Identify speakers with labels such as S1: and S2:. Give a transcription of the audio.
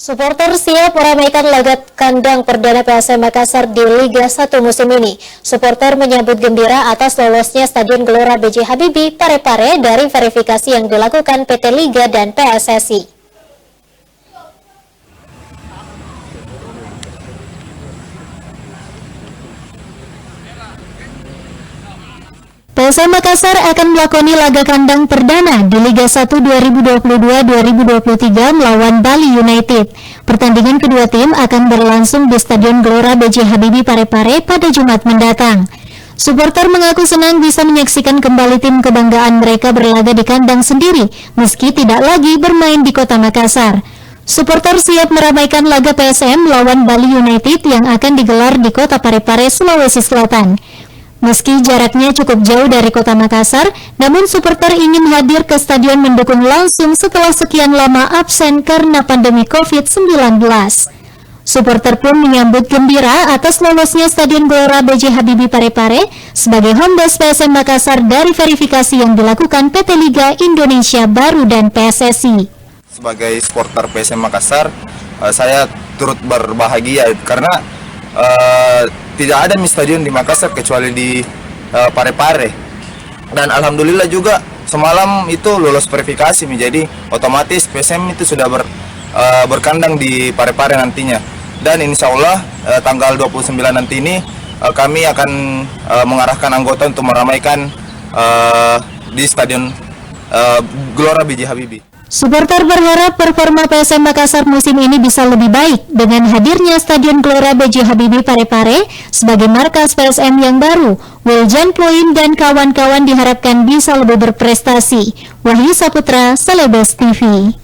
S1: Supporter siap meramaikan laga kandang perdana PSM Makassar di Liga 1 musim ini. Supporter menyambut gembira atas lolosnya Stadion Gelora B.J. Habibie Parepare dari verifikasi yang dilakukan PT Liga dan PSSI. PSM Makassar akan melakoni laga kandang perdana di Liga 1 2022-2023 melawan Bali United. Pertandingan kedua tim akan berlangsung di Stadion Gelora B.J. Habibie Parepare pada Jumat mendatang. Supporter mengaku senang bisa menyaksikan kembali tim kebanggaan mereka berlaga di kandang sendiri, meski tidak lagi bermain di kota Makassar. Supporter siap meramaikan laga PSM melawan Bali United yang akan digelar di kota Parepare, Sulawesi Selatan. Meski jaraknya cukup jauh dari kota Makassar, namun supporter ingin hadir ke stadion mendukung langsung setelah sekian lama absen karena pandemi COVID-19. Supporter pun menyambut gembira atas lolosnya Stadion Gelora B.J. Habibie Parepare sebagai home base PSM Makassar dari verifikasi yang dilakukan PT Liga Indonesia Baru dan PSSI.
S2: Sebagai supporter PSM Makassar, saya turut berbahagia karena tidak ada stadion di Makassar kecuali di Parepare, dan alhamdulillah juga semalam itu lolos verifikasi, jadi otomatis PSM itu sudah berkandang di Parepare nantinya, dan insya Allah tanggal 29 nanti ini kami akan mengarahkan anggota untuk meramaikan di Stadion Gelora B.J. Habibie.
S1: Supporter berharap performa PSM Makassar musim ini bisa lebih baik dengan hadirnya Stadion Gelora B.J. Habibie Parepare sebagai markas PSM yang baru. Wiljan Ploim dan kawan-kawan diharapkan bisa lebih berprestasi. Wahyu Saputra, Celebes TV.